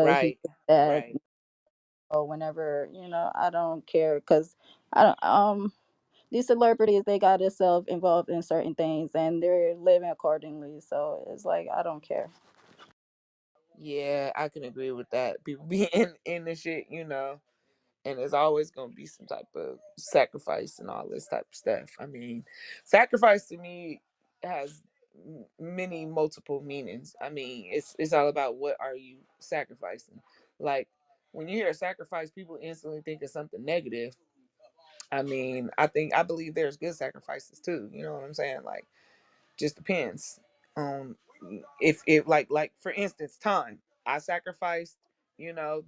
he Right. did that. Right. Or whenever, I don't care because I don't. These celebrities, they got themselves involved in certain things and they're living accordingly. So it's like I don't care. Yeah, I can agree with that. People be in the shit, and there's always gonna be some type of sacrifice and all this type of stuff. I mean, sacrifice to me has many multiple meanings. I mean, it's all about what are you sacrificing. Like when you hear sacrifice, people instantly think of something negative. I mean, I believe there's good sacrifices too. You know what I'm saying? Like, just depends on if like for instance, time. I sacrificed,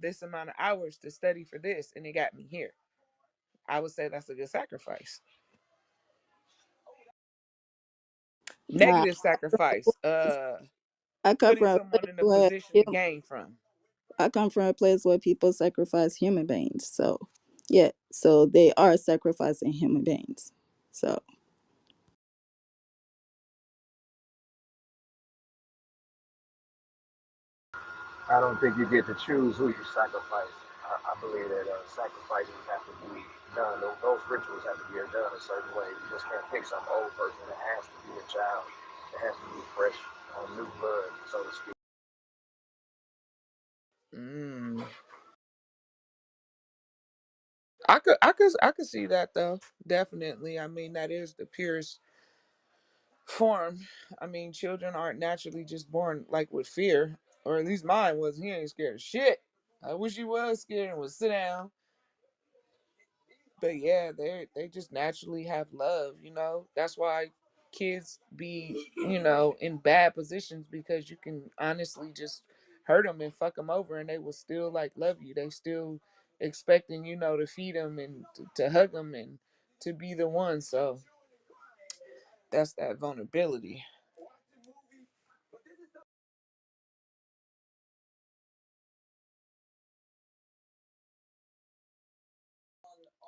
this amount of hours to study for this, and it got me here. I would say that's a good sacrifice. Nah, Negative sacrifice, I come putting from a someone place in a where position to gain from. people sacrifice human beings. So yeah, so they are sacrificing human beings. So I don't think you get to choose who you sacrifice. I believe that sacrifices have to be done. Those rituals have to be done a certain way. You just can't pick some old person. It has to be a child. It has to be fresh, new blood, so to speak. Mm. I could see that though. Definitely. I mean, that is the purest form. I mean, children aren't naturally just born like with fear, or at least mine was. He ain't scared of shit. I wish he was scared and would sit down. But yeah, they just naturally have love. That's why kids be in bad positions, because you can honestly just hurt them and fuck them over, and they will still like love you. They still expecting to feed them and to hug them and to be the one. So that's that vulnerability.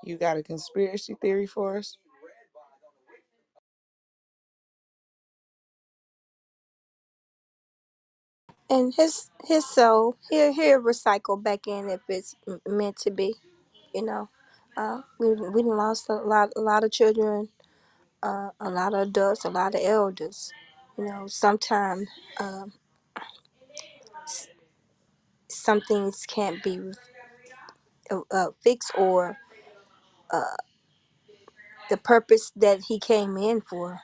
You got a conspiracy theory for us? And his soul, he'll recycle back in if it's meant to be. You know, we done lost a lot of children, a lot of adults, a lot of elders. Sometimes um, some things can't be fixed, or the purpose that he came in for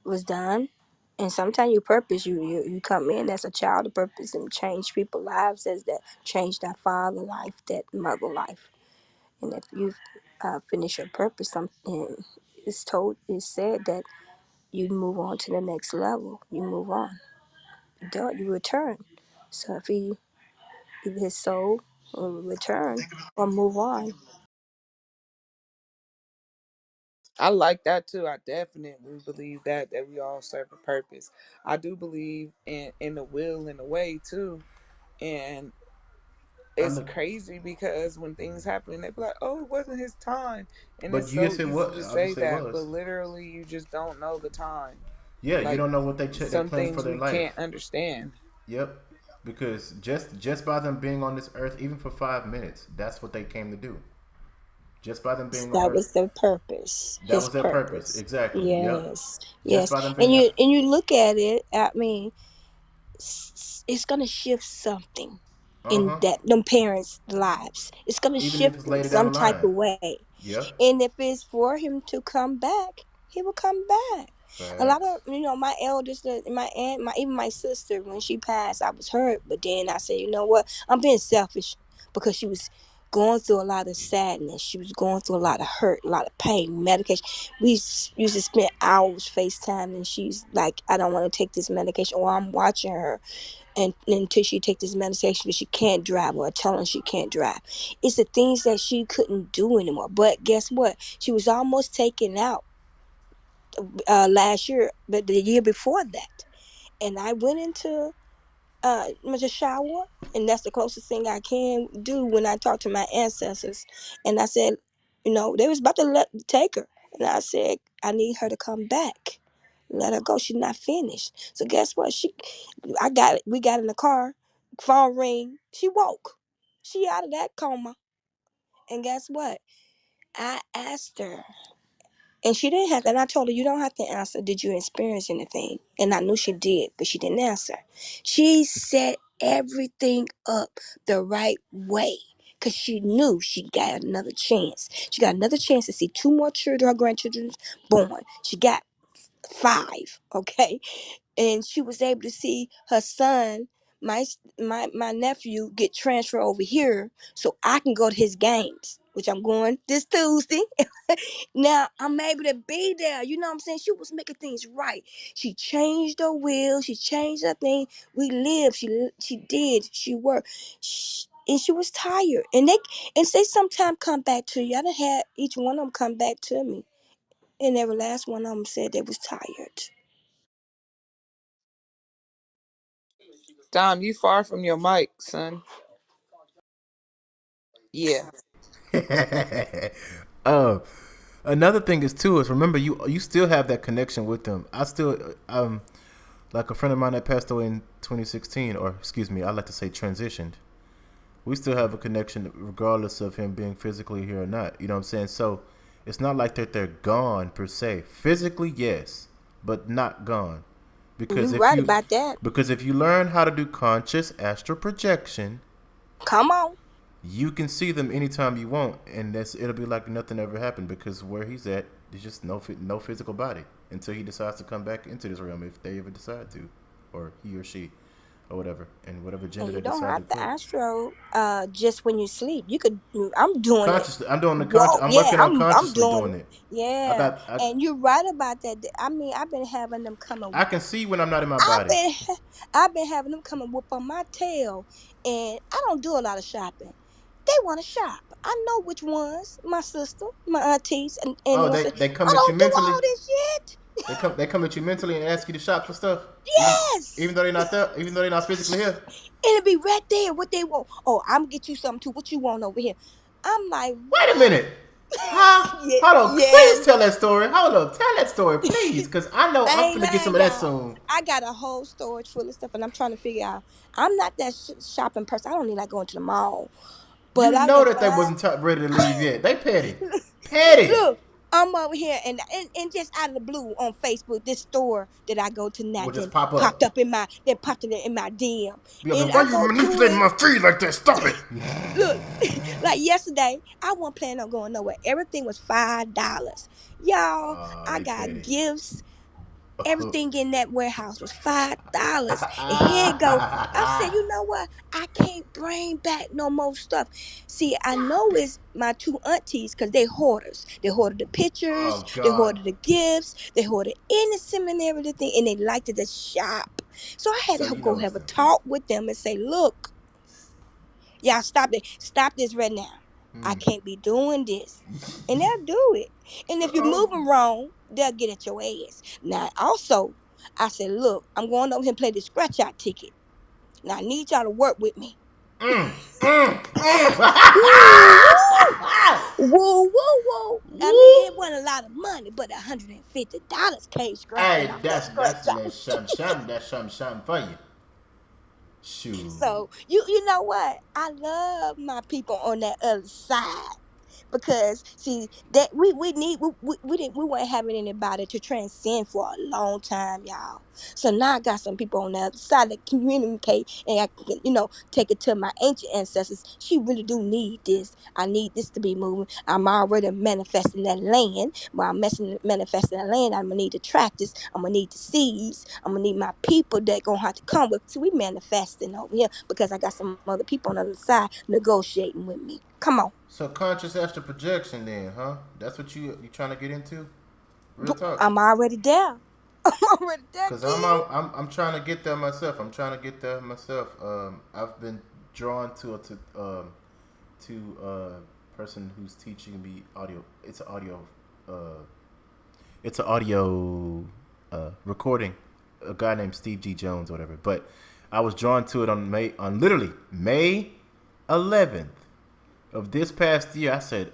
was done. And sometimes your purpose, you come in as a child of purpose and change people's lives, as that change that father life, that mother life. And if you finish your purpose, something it's said that you move on to the next level. You move on. You return. So if his soul will return or move on. I like that too. I definitely believe that we all serve a purpose. I do believe in the will and the way too. And I it's know, crazy because when things happen, they be like, "Oh, it wasn't his time," and but it's you can so say easy what? to say Obviously, it that, but was. literally, you just don't know the time. Yeah, you Like don't know what they some plans for things their we life. can't understand. Yep, because just by them being on this earth, even for 5 minutes, that's what they came to do. Just by them being on That earth, was their purpose, that his was their purpose. purpose. Exactly. Yep. Yes, Just yes. by them And being. you look at it. I mean, it's gonna shift something Uh in huh. that them parents' lives. It's gonna Even if shift it's in later down some the type line. of way. Yep. And if it's for him to come back, he will come back. A lot Facts. of my elders, my aunt, even my sister, when she passed, I was hurt. But then I said, you know what? I'm being selfish, because she was going through a lot of sadness. She was going through a lot of hurt, a lot of pain, medication. We used to spend hours FaceTime, and she's like, I don't want to take this medication, or I'm watching her and until she take this medication, because she can't drive, or telling she can't drive. It's the things that she couldn't do anymore. But guess what? She was almost taken out last year, but the year before that. And I went into the shower, and that's the closest thing I can do when I talk to my ancestors. And I said, they was about to take her, and I said, I need her to come back. Let her go. She's not finished. So guess what? We got in the car Phone ring. She woke. She out of that coma. And guess what? I asked her. And she didn't have, and I told her, you don't have to answer. Did you experience anything? And I knew she did, but she didn't answer. She set everything up the right way because she knew she got another chance. She got another chance to see two more children, her grandchildren born. She got five, okay? And she was able to see her son, my nephew, get transferred over here so I can go to his games, which I'm going this Tuesday. Now I'm able to be there. You know what I'm saying? She was making things right. She changed her will. She changed her thing. We lived. She did. She worked. And she was tired. And they sometimes come back to you. I done had each one of them come back to me. And every last one of them said they was tired. Dom, you far from your mic, son. Yeah. um, Another thing is too is remember you still have that connection with them. I still like a friend of mine that passed away in 2016, or excuse me, I like to say transitioned. We still have a connection regardless of him being physically here or not. You know what I'm saying? So it's not like that they're gone per se. Physically, yes, but not gone. Because You if right you about that. because if you learn how to do conscious astral projection, Come on. you can see them anytime you want, and it'll be like nothing ever happened because where he's at, there's just no physical body until he decides to come back into this realm if they ever decide to, or he or she, or whatever, and whatever And gender they you don't decide to have to put. astro just when you sleep. I'm doing it. Consciously, I'm doing the conscious. Whoa, I'm yeah, working on I'm consciously doing doing it. it. I Yeah. got. I, And you're right about that. I mean, I've been having them come and I can see when I'm not in my I've body. been I've been having them come and whoop on my tail. And I don't do a lot of shopping. They want to shop. I know which ones. My sister, my aunties, and the Oh, ones they that they come I at you don't do mentally. all this shit. They come at you mentally and ask you to shop for stuff, even Yes. though they're not there, even though they're not physically here. And it'll be right there what they want. Oh, I'm gonna get you something too. What you want over here? I'm like, Wait a what? minute. Huh? Yeah, Hold on. Please yes. tell that story. Hold up. Tell that story, please. Because I know I I'm ain't finna get some lying, of that y'all. soon. I got a whole storage full of stuff, and I'm trying to figure out. I'm not that shopping person. I don't need like going to the mall, but You I know done that they find. wasn't ready to leave yet. They petty. Petty. Look, I'm over here, and just out of the blue on Facebook, this store that I go to now Will just then pop popped up. up in my that popped in my DM, Be like, and why I you go to manipulating it. my feed like that? Stop it. Look, like yesterday, I wasn't planning on going nowhere. Everything was $5. Y'all, Oh, I they got petty. gifts. Everything in that warehouse was $5. And here it go. I said, you know what? I can't bring back no more stuff. See, I know it's my two aunties because they hoarders. They hoarded the pictures, Oh they God. hoarded the gifts, they hoarded any seminary thing, and they liked to just shop. So I had So to you go know have a something. talk with them and say, look, y'all stop it. Stop this right now. I can't be doing this. And they'll do it. And if you move them wrong, they'll get at your ass. Now, also, I said, look, I'm going over here and play the scratch out ticket. Now, I need y'all to work with me. Woo, woo, woo, woo, woo. I mean, Woo. it wasn't a lot of money, but $150 came scratching Hey, off that that's scratch a little out. shum. That's shum for you. Shoot. So you know what? I love my people on that other side. Because see that we need we didn't we weren't having anybody to transcend for a long time, y'all. So now I got some people on the other side that communicate, and I can take it to my ancient ancestors. She really do need this. I need this to be moving. I'm already manifesting that land. While I'm manifesting that land, I'm gonna need the tractors. I'm gonna need the seeds. I'm gonna need my people that gonna have to come with. So we manifesting over here because I got some other people on the other side negotiating with me. Come on. So conscious astral projection, then, huh? That's what you trying to get into? Real talk. I'm already there. I'm already there, Cause kid. I'm trying to get there myself. I'm trying to get there myself. I've been drawn to person who's teaching me audio. Uh, it's an audio recording. A guy named Steve G. Jones, or whatever. But I was drawn to it on literally May 11th of this past year. I said,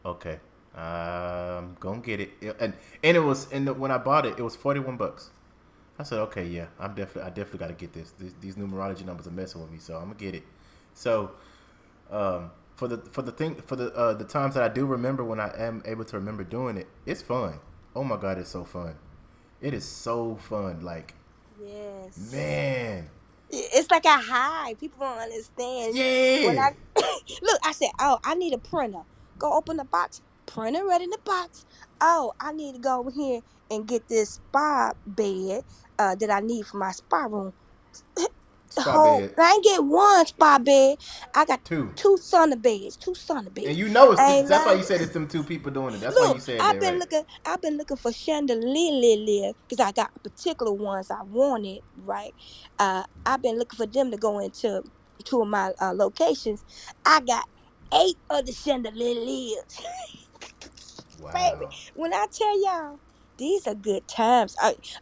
okay, I'm gonna get it, and it was when I bought it, it was $41. I said, okay, yeah, I definitely got to get this. These numerology numbers are messing with me, so I'm gonna get it. So, for the times that I do remember when I am able to remember doing it, it's fun. Oh my god, it's so fun. It is so fun. Like, Yes. man, It's like a high. People don't understand. When yeah, I look, I said, "Oh, I need a printer." Go open the box. Printer right in the box. Oh, I need to go over here and get this spa bed that I need for my spa room. spa Whole, bed I ain't get one spa bed. I got two. two sauna beds. Two sauna And beds. you know I ain't that's why lying. you said it's them two people doing it. That's why you Look, said that, right? I've been looking for chandelier because I got particular ones I wanted, right? I've been looking for them to go into two of my locations. I got eight of the chandeliers, baby. Wow. When I tell y'all, these are good times.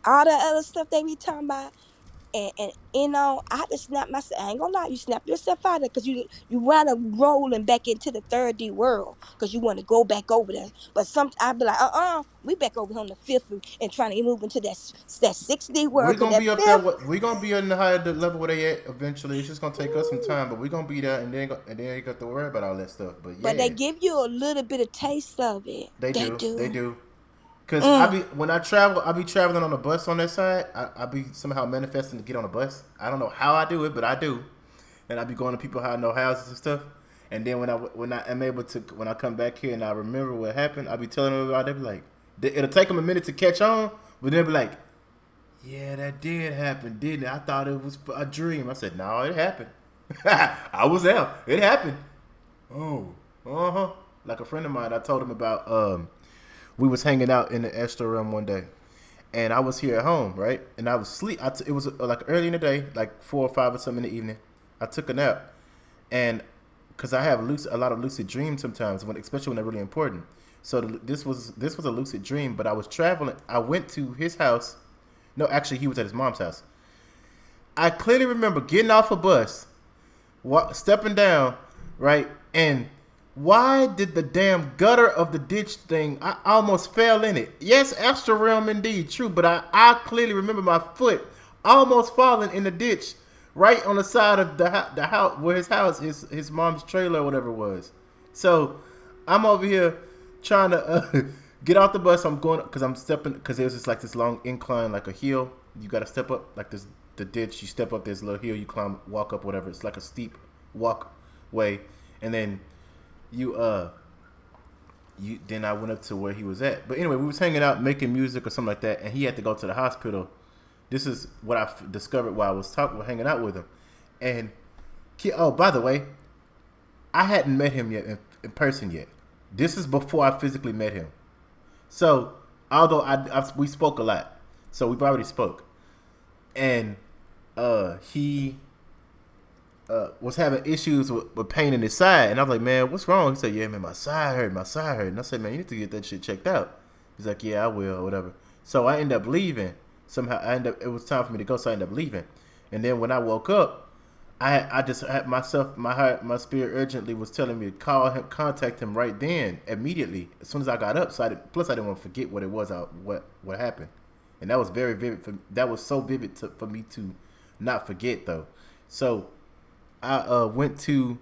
All the other stuff they be talking about, and you know, I had to snap myself. I ain't gonna lie, you snap yourself out of it because you wanna rolling back into the third D world because you want to go back over there. But some I be like, we back over here on the fifth and trying to move into that 6D We're world because gonna that be up there. fifth. We're gonna be on the higher level where they at eventually. It's just gonna take us some Ooh. time, but we're gonna be there, and then you got to worry about all that stuff. But But they yeah, give you a little bit of taste of it. they They do. They do. do. Cause I Mm. be when I travel, I be traveling on a bus on that side. I be somehow manifesting to get on a bus. I don't know how I do it, but I do. And I be going to people how I know houses and stuff. And then when I am able to when I come back here and I remember what happened, I be telling them about it. They be like, it'll take them a minute to catch on, but they'll be like, yeah, that did happen, didn't it? I thought it was a dream. I said, no, it happened. I was there. It happened. Oh, uh huh. Like a friend of mine, I told him about. We was hanging out in the Astro Realm one day, and I was here at home, right? And I was asleep. It was like early in the day, like 4 or 5 or something in the evening. I took a nap, and because I have a lot of lucid dreams sometimes, especially when they're really important. So this was a lucid dream, but I was traveling. I went to his house. No, actually, he was at his mom's house. I clearly remember getting off a bus, stepping down, right, and why did the damn gutter of the ditch thing? I almost fell in it. Yes, Astro Realm indeed, true, but I clearly remember my foot almost falling in the ditch, right on the side of the house where his mom's trailer or whatever it was. So I'm over here trying to get off the bus. I'm going because I'm stepping because there's just like this long incline, like a hill. You got to step up like this the ditch. You step up this little hill. You climb, walk up, whatever. It's like a steep walkway, and then you then I went up to where he was at. But anyway, we was hanging out, making music or something like that, and he had to go to the hospital. This is what I discovered while I was hanging out with him. And oh, by the way, I hadn't met him yet in person yet. This is before I physically met him. So although we spoke a lot, so we've already spoke, and he was having issues with pain in his side, and I was like, man, what's wrong? He said, yeah, man, my side hurt, and I said, man, you need to get that shit checked out. He's like, yeah, I will, or whatever. So I ended up leaving. Somehow it was time for me to go, so I ended up leaving. And then when I woke up, I just had myself, my spirit urgently was telling me to contact him right then, immediately, as soon as I got up. So plus I didn't want to forget what it was, what happened, and that was very vivid. That was so vivid for me to not forget though. So I went to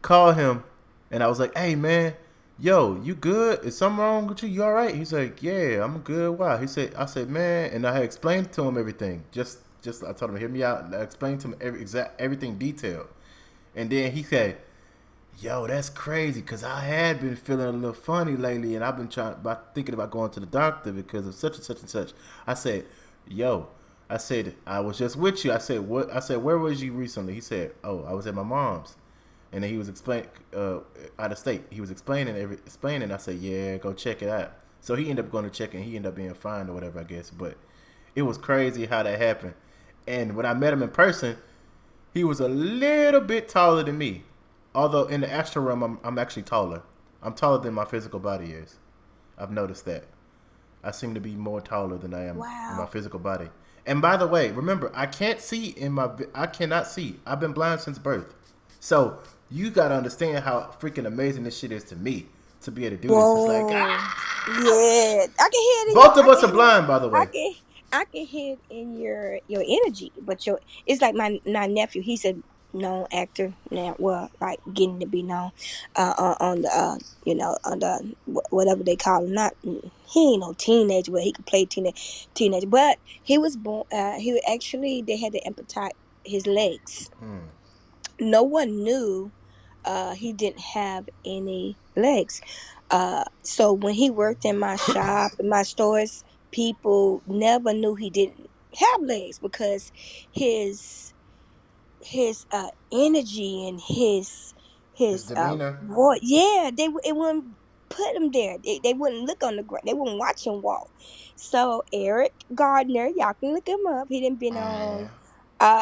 call him, and I was like, "Hey man, yo, you good? Is something wrong with you? You all right?" He's like, "Yeah, I'm good." Why? I said, "Man," and I had explained to him everything. Just I told him, "Hear me out." And I explained to him everything detailed, and then he said, "Yo, that's crazy, cause I had been feeling a little funny lately, and I've been thinking about going to the doctor because of such and such and such." I said, "Yo." I said, I was just with you. I said, what? I said, where was you recently? He said, oh, I was at my mom's. And then he was explaining, out of state. He was explaining. I said, yeah, go check it out. So he ended up going to check, and he ended up being fine or whatever, I guess. But it was crazy how that happened. And when I met him in person, he was a little bit taller than me. Although in the astral realm, I'm actually taller. I'm taller than my physical body is. I've noticed that. I seem to be more taller than I am in my Wow. physical body. And by the way, remember, I cannot see. I've been blind since birth. So you gotta understand how freaking amazing this shit is to me to be able to do this. It's like Whoa. Yeah. I can hear it in your both of us are blind, by the I way. can I can hear it in your energy, but your it's like my nephew. He's a known actor now. Well, like getting to be known, on the on the whatever they call him. Not he ain't no teenager, but he could play teenager. But he was born. He actually they had to amputate his legs. Mm. No one knew he didn't have any legs. So when he worked in my shop, in my stores, people never knew he didn't have legs because his energy and His his demeanor. voice, yeah, it wouldn't put him there. They wouldn't look on the ground. They wouldn't watch him walk. So Eric Gardner, y'all can look him up. Oh man.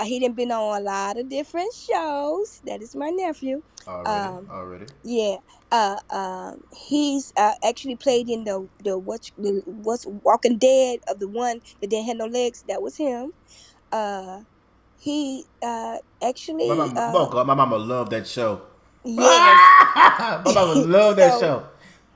He didn't been on a lot of different shows. That is my nephew. Already. Um, Already. yeah. He's actually played in the what's Walking Dead of the one that didn't have no legs. That was him. Uh, he My actually mama. Oh God, my mama loved that show. yes. My mama loved that So show.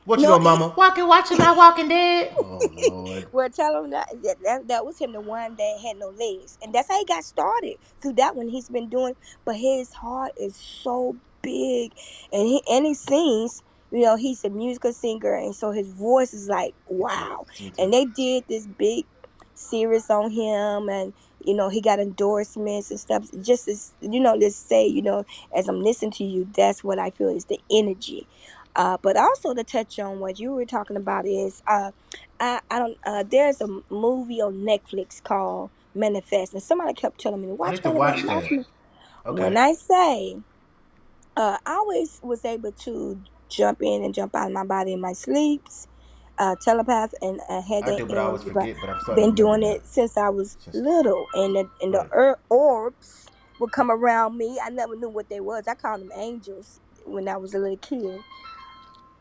What you no, doing, mama? Watching my Walking Dead. Oh Lord. well, tell him that was him, the one that had no legs, and that's how he got started. Through that one, he's been doing, but his heart is so big, and he sings. He's a musical singer, and so his voice is like Me too. wow. Me too. And they did this big series on him, and he got endorsements and stuff. Just as let's say as I'm listening to you, that's what I feel is the energy. But also to touch on what you were talking about is I don't there's a movie on Netflix called Manifest, and somebody kept telling me to I watch need to Manifest, watch watch that. me. Okay. When I say I always was able to jump in and jump out of my body in my sleeps, telepath, and had I that do, but I always energy, but forget. But I'm starting to been remember doing now. it since I was Since little, and the right. orbs would come around me. I never knew what they was. I called them angels when I was a little kid.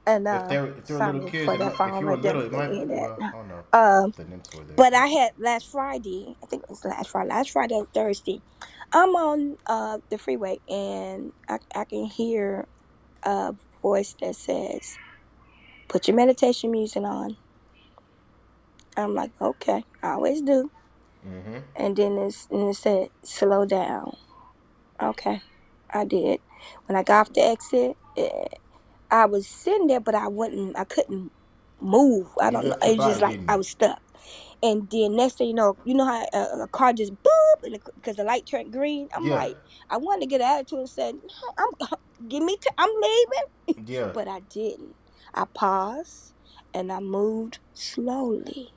And If they're little sorry kids, for that if phone you were right there. little, We it can might. hear Well, that. I don't know. Um, The mentor there, but but I had last Friday. I think it was last Friday or Thursday. I'm on the freeway and I can hear a voice that says, "Put your meditation music on." I'm like, okay, I always do. mm-hmm. And then it said, "Slow down." Okay, I did. When I got off the exit, I was sitting there, but I couldn't move. I You don't know. left your It was just body, like didn't I you? was stuck. And then next thing you know how a car just boop, and because the light turned green. I'm Yeah. like, I wanted to get an attitude and said, "I'm give me, I'm leaving," Yeah. but I didn't. I paused and I moved slowly.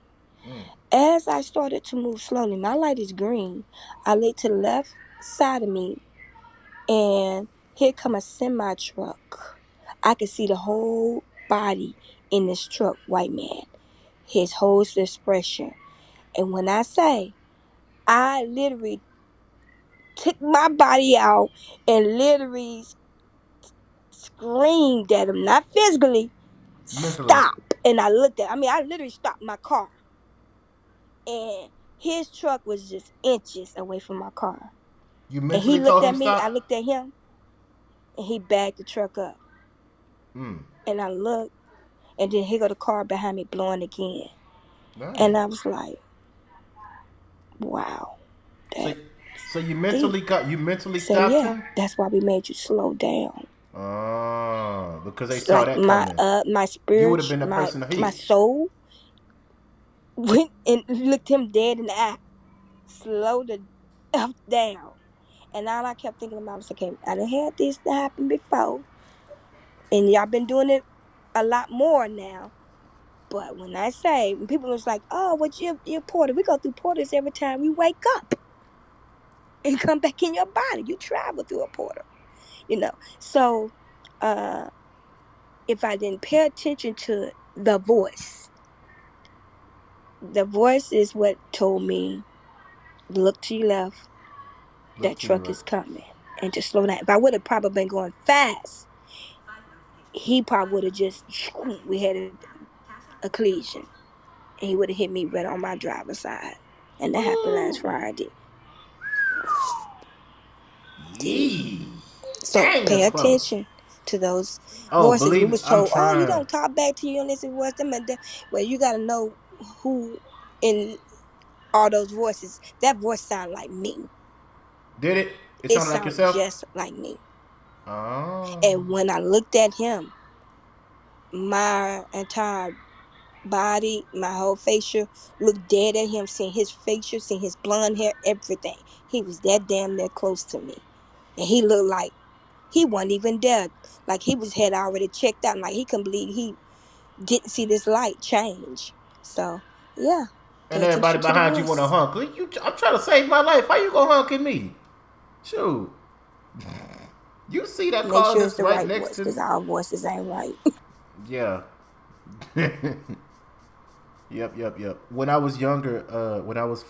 Mm. As I started to move slowly, my light is green. I looked to the left side of me, and here come a semi truck. I could see the whole body in this truck, white man, his whole expression. And when I say, I literally took my body out and literally screamed at him, not physically, Mentally, stop. And I literally stopped my car. And his truck was just inches away from my car. you And he mentally looked told at him me, I stop. looked at him, and he backed the truck up. Mm. And I looked, and then here go the car behind me blowing again. And Dang. I was like, wow, So, so that's deep. you mentally So stopped yeah, him. that's why we made you slow down. Oh, because they It's saw like that coming. my You would spirit, have been the person to my hit. soul went and looked him dead in the eye, slowed the F down. And all I kept thinking about was, okay, I done had this to happen before, and y'all been doing it a lot more now. But when I say, when people was like, oh, what you're portal, we go through portals every time we wake up and come back in your body. You travel through a portal, you know. So uh if I didn't pay attention to the voice is what told me, look to your left, Look that to your truck right. is coming. And to slow down. If I would have probably been going fast, he probably would have just we had a collision. And he would have hit me right on my driver's side. And that happened last Woo! Friday. Deep. Yee! So Dang, pay that's close. attention to those Oh, voices. We believe me, was I'm told, oh, you trying. don't talk back to you and listen to us. Them and them. Well, you gotta know who in all those voices. That voice sounded like me. Did it? It It sounded like sounded yourself. just like me. Oh. And when I looked at him, my entire body, my whole facial looked dead at him, seeing his facial, seeing his blonde hair, everything. He was that damn near close to me. And he looked like he wasn't even there. Like he was had already checked out. Like he couldn't believe he didn't see this light change. So yeah. Pay And everybody attention to the behind you want to voice. hunk. I'm trying to save my life. How you gonna hunk at me? Shoot. You see that Make car sure it's that's the right right next voice, to me? because our voices ain't right. Yeah. Yep. When I was younger, when I was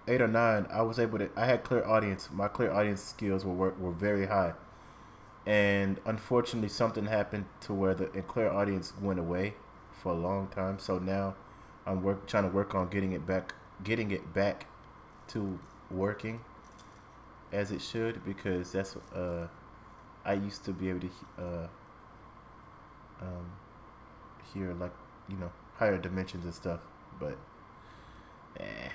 8 or 9, I was able to. I had clear audience. My clear audience skills were very high, and unfortunately, something happened to where the clear audience went away for a long time. So now, I'm trying to work on getting it back to working as it should, because that's I used to be able to um, hear, like, higher dimensions and stuff, but eh,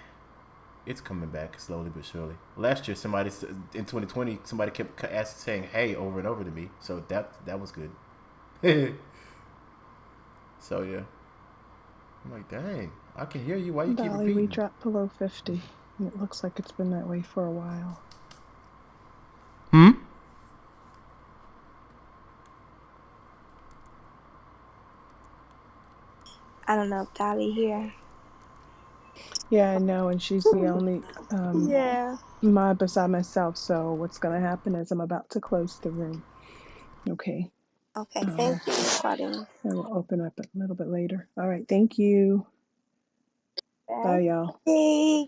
it's coming back slowly but surely. Last year, somebody in 2020, somebody kept saying "hey" over and over to me, so that was good. So yeah, I'm like, dang, I can hear you. Why you keep Dolly, we repeating? dropped below 50. And it looks like it's been that way for a while. Hmm. I don't know if Dolly here. Yeah, I know, and she's the only Yeah. mod beside myself. So what's going to happen is I'm about to close the room. Okay. Okay, thank Um, you, Claudine. and we'll open up a little bit later. All right. Thank you. Bye, y'all. Bye.